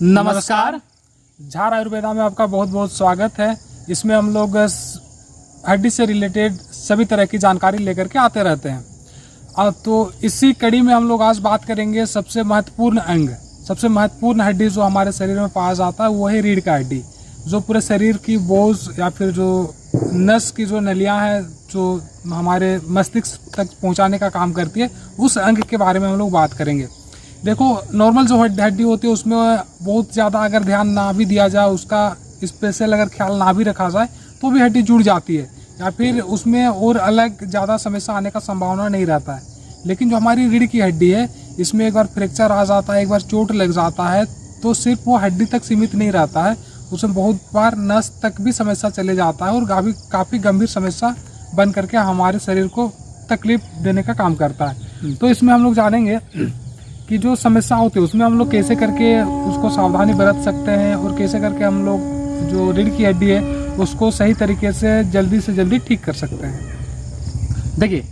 नमस्कार। झार आयुर्वेदा में आपका बहुत बहुत स्वागत है। इसमें हम लोग हड्डी से रिलेटेड सभी तरह की जानकारी लेकर के आते रहते हैं। तो इसी कड़ी में हम लोग आज बात करेंगे सबसे महत्वपूर्ण अंग, सबसे महत्वपूर्ण हड्डी जो हमारे शरीर में पाया जाता है वो है रीढ़ का हड्डी, जो पूरे शरीर की बोझ या फिर जो नस की जो नलियां हैं जो हमारे मस्तिष्क तक पहुंचाने का काम करती है, उस अंग के बारे में हम लोग बात करेंगे। देखो, नॉर्मल जो हड्डी होती है उसमें बहुत ज़्यादा अगर ध्यान ना भी दिया जाए, उसका स्पेशल अगर ख्याल ना भी रखा जाए तो भी हड्डी जुड़ जाती है या फिर उसमें और अलग ज़्यादा समस्या आने का संभावना नहीं रहता है। लेकिन जो हमारी रीढ़ की हड्डी है, इसमें एक बार फ्रैक्चर आ जाता है, एक बार चोट लग जाता है तो सिर्फ वो हड्डी तक सीमित नहीं रहता है, उसमें बहुत बार नस तक भी समस्या चले जाता है और काफ़ी गंभीर समस्या बन करके हमारे शरीर को तकलीफ देने का काम करता है। तो इसमें हम लोग जानेंगे कि जो समस्या होती है उसमें हम लोग कैसे करके उसको सावधानी बरत सकते हैं और कैसे करके हम लोग जो रीढ़ की हड्डी है उसको सही तरीके से जल्दी ठीक कर सकते हैं। देखिए,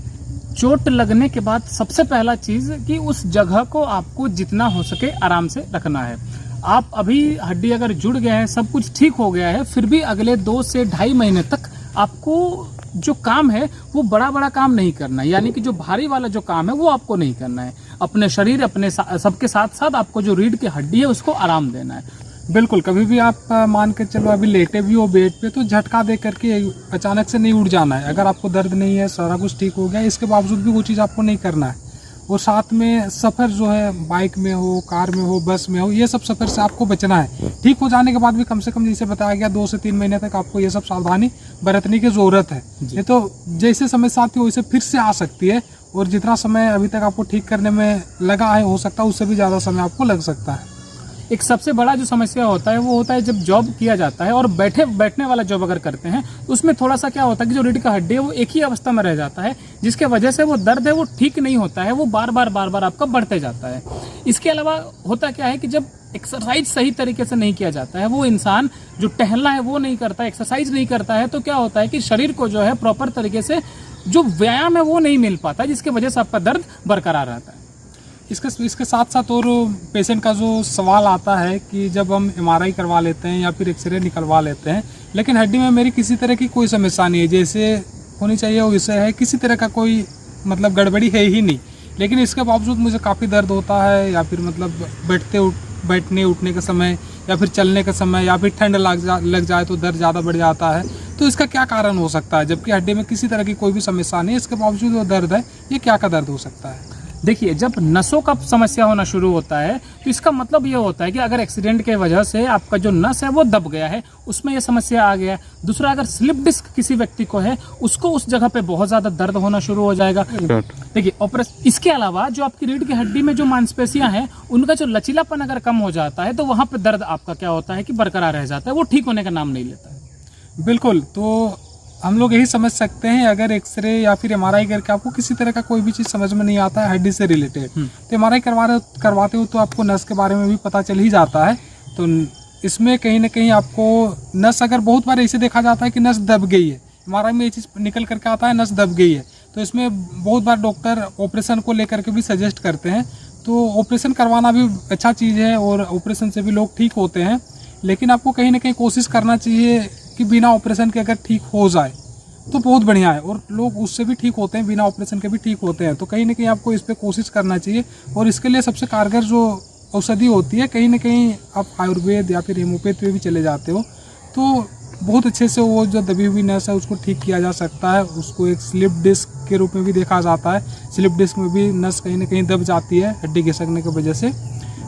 चोट लगने के बाद सबसे पहला चीज कि उस जगह को आपको जितना हो सके आराम से रखना है। आप अभी हड्डी अगर जुड़ गया है, सब कुछ ठीक हो गया है, फिर भी अगले 2 से ढाई महीने तक आपको जो काम है वो बड़ा काम नहीं करना है, यानी कि जो भारी वाला जो काम है वो आपको नहीं करना है। अपने शरीर अपने सबके साथ साथ आपको जो रीढ़ की हड्डी है उसको आराम देना है। बिल्कुल, कभी भी आप मान के चलो अभी लेटे भी हो बेड पे तो झटका दे करके अचानक से नहीं उठ जाना है। अगर आपको दर्द नहीं है, सारा कुछ ठीक हो गया, इसके बावजूद भी वो चीज़ आपको नहीं करना है। और साथ में सफ़र जो है, बाइक में हो, कार में हो, बस में हो, ये सब सफ़र से आपको बचना है। ठीक हो जाने के बाद भी कम से कम जैसे बताया गया 2 से 3 महीने तक आपको ये सब सावधानी बरतने की ज़रूरत है। ये तो जैसे समस्या आती है वैसे फिर से आ सकती है और जितना समय अभी तक आपको ठीक करने में लगा है, हो सकता है उससे भी ज़्यादा समय आपको लग सकता है। एक सबसे बड़ा जो समस्या होता है वो होता है जब जॉब किया जाता है और बैठने वाला जॉब अगर करते हैं तो उसमें थोड़ा सा क्या होता है कि जो रीढ़ का हड्डी है वो एक ही अवस्था में रह जाता है, जिसके वजह से वो दर्द है वो ठीक नहीं होता है, वो बार बार आपका बढ़ते जाता है। इसके अलावा होता क्या है कि जब एक्सरसाइज सही तरीके से नहीं किया जाता है, वो इंसान जो टहलना है वो नहीं करता, एक्सरसाइज नहीं करता है, तो क्या होता है कि शरीर को जो है प्रॉपर तरीके से जो व्यायाम है वो नहीं मिल पाता, जिसकी वजह से आपका दर्द बरकरार रहता है। इसके साथ साथ और पेशेंट का जो सवाल आता है कि जब हम MRI करवा लेते हैं या फिर एक्सरे निकलवा लेते हैं, लेकिन हड्डी में मेरी किसी तरह की कोई समस्या नहीं है, जैसे होनी चाहिए वैसे है, किसी तरह का कोई मतलब गड़बड़ी है ही नहीं, लेकिन इसके बावजूद मुझे काफ़ी दर्द होता है या फिर मतलब बैठने उठने के समय या फिर चलने के समय या फिर ठंड लग जाए तो दर्द ज़्यादा बढ़ जाता है। तो इसका क्या कारण हो सकता है? जबकि हड्डी में किसी तरह की कोई भी समस्या नहीं है, इसके बावजूद वो दर्द है, ये क्या का दर्द हो सकता है? देखिए, जब नसों का समस्या होना शुरू होता है तो इसका मतलब ये होता है कि अगर एक्सीडेंट के वजह से आपका जो नस है वो दब गया है, उसमें ये समस्या आ गया है। दूसरा, अगर स्लिप डिस्क किसी व्यक्ति को है, उसको उस जगह पे बहुत ज्यादा दर्द होना शुरू हो जाएगा। देखिए, ऑपरेशन इसके अलावा जो आपकी रीढ़ की हड्डी में जो मांसपेशियां हैं उनका जो लचीलापन अगर कम हो जाता है तो वहां पे दर्द आपका क्या होता है कि बरकरार रह जाता है, वो ठीक होने का नाम नहीं लेता है। बिल्कुल, तो हम लोग यही समझ सकते हैं, अगर एक्सरे या फिर MRI करके आपको किसी तरह का कोई भी चीज़ समझ में नहीं आता है हड्डी से रिलेटेड, तो MRI करवाते हो तो आपको नस के बारे में भी पता चल ही जाता है। तो इसमें कहीं ना कहीं आपको नस, अगर बहुत बार ऐसे देखा जाता है कि नस दब गई है, MRI में ये चीज़ निकल करके आता है नस दब गई है, तो इसमें बहुत बार डॉक्टर ऑपरेशन को लेकर के भी सजेस्ट करते हैं। तो ऑपरेशन करवाना भी अच्छा चीज़ है और ऑपरेशन से भी लोग ठीक होते हैं, लेकिन आपको कहीं ना कहीं कोशिश करना चाहिए कि बिना ऑपरेशन के अगर ठीक हो जाए तो बहुत बढ़िया है, और लोग उससे भी ठीक होते हैं, बिना ऑपरेशन के भी ठीक होते हैं। तो कहीं ना कहीं आपको इस पर कोशिश करना चाहिए और इसके लिए सबसे कारगर जो औषधि होती है, कहीं ना कहीं आप आयुर्वेद या फिर हेमोपैथी में भी चले जाते हो तो बहुत अच्छे से वो जो दबी हुई नस है उसको ठीक किया जा सकता है। उसको एक स्लिप डिस्क के रूप में भी देखा जाता है, स्लिप डिस्क में भी नस कहीं ना कहीं दब जाती है हड्डी खिसकने की वजह से।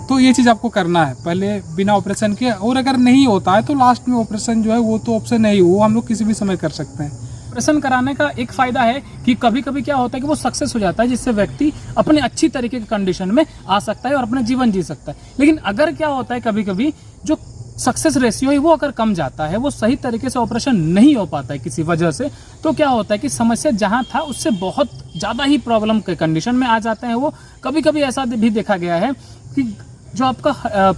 तो ये चीज़ आपको करना है पहले बिना ऑपरेशन के, और अगर नहीं होता है तो लास्ट में ऑपरेशन जो है वो तो ऑप्शन नहीं, वो हम लोग किसी भी समय कर सकते हैं। ऑपरेशन कराने का एक फायदा है कि कभी कभी क्या होता है कि वो सक्सेस हो जाता है, जिससे व्यक्ति अपने अच्छी तरीके की कंडीशन में आ सकता है और अपना जीवन जी सकता है। लेकिन अगर क्या होता है कभी कभी जो सक्सेस रेशियो है वो अगर कम जाता है, वो सही तरीके से ऑपरेशन नहीं हो पाता है किसी वजह से, तो क्या होता है कि समस्या जहां था उससे बहुत ज़्यादा ही प्रॉब्लम के कंडीशन में आ जाते हैं। वो कभी कभी ऐसा भी देखा गया है कि जो आपका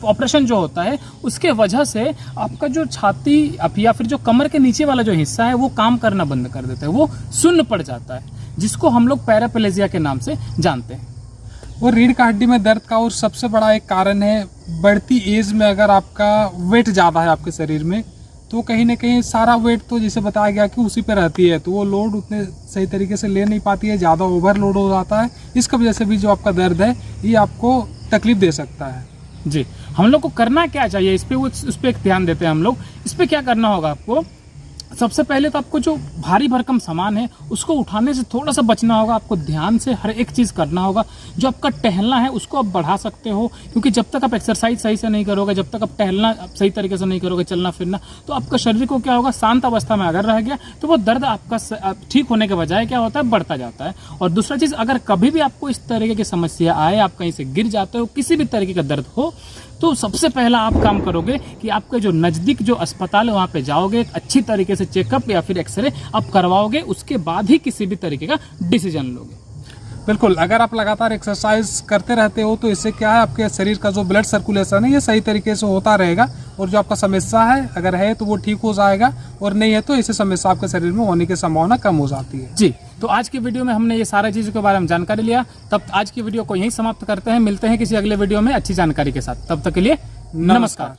ऑपरेशन जो होता है उसके वजह से आपका जो छाती या फिर जो कमर के नीचे वाला जो हिस्सा है वो काम करना बंद कर देता है, वो शून्य पड़ जाता है, जिसको हम लोग पैराप्लेजिया के नाम से जानते हैं। और रीढ़ का हड्डी में दर्द का और सबसे बड़ा एक कारण है, बढ़ती एज में अगर आपका वेट ज़्यादा है आपके शरीर में, तो कहीं ना कहीं सारा वेट तो जैसे बताया गया कि उसी पे रहती है, तो वो लोड उतने सही तरीके से ले नहीं पाती है, ज़्यादा ओवरलोड हो जाता है। इसकी वजह से भी जो आपका दर्द है ये आपको तकलीफ दे सकता है। जी, हम लोग को करना क्या चाहिए इस पे एक ध्यान देते हैं हम लोग। इस पे क्या करना होगा आपको, सबसे पहले तो आपको जो भारी भरकम सामान है उसको उठाने से थोड़ा सा बचना होगा। आपको ध्यान से हर एक चीज़ करना होगा। जो आपका टहलना है उसको आप बढ़ा सकते हो, क्योंकि जब तक आप एक्सरसाइज सही से नहीं करोगे, जब तक आप टहलना सही तरीके से नहीं करोगे, चलना फिरना, तो आपका शरीर को क्या होगा, शांत अवस्था में अगर रह गया तो वो दर्द आपका ठीक होने के बजाय क्या होता है, बढ़ता जाता है। और दूसरा चीज़, अगर कभी भी आपको इस तरीके की समस्या आए, आप कहीं से गिर जाते हो, किसी भी तरीके का दर्द हो, तो सबसे पहला आप काम करोगे कि आपके जो नज़दीक जो अस्पताल है वहाँ पे जाओगे, एक अच्छी तरीके से चेकअप या फिर एक्सरे आप करवाओगे, उसके बाद ही किसी भी तरीके का डिसीजन लोगे। बिल्कुल, अगर आप लगातार एक्सरसाइज करते रहते हो तो इससे क्या है, आपके शरीर का जो ब्लड सर्कुलेशन है ये सही तरीके से होता रहेगा, और जो आपका समस्या है अगर है तो वो ठीक हो जाएगा, और नहीं है तो इससे समस्या आपके शरीर में होने की संभावना कम हो जाती है। जी, तो आज की वीडियो में हमने ये सारी चीज़ों के बारे में जानकारी लिया। तब आज की वीडियो को यहीं समाप्त करते हैं, मिलते हैं किसी अगले वीडियो में अच्छी जानकारी के साथ। तब तक के लिए नमस्कार।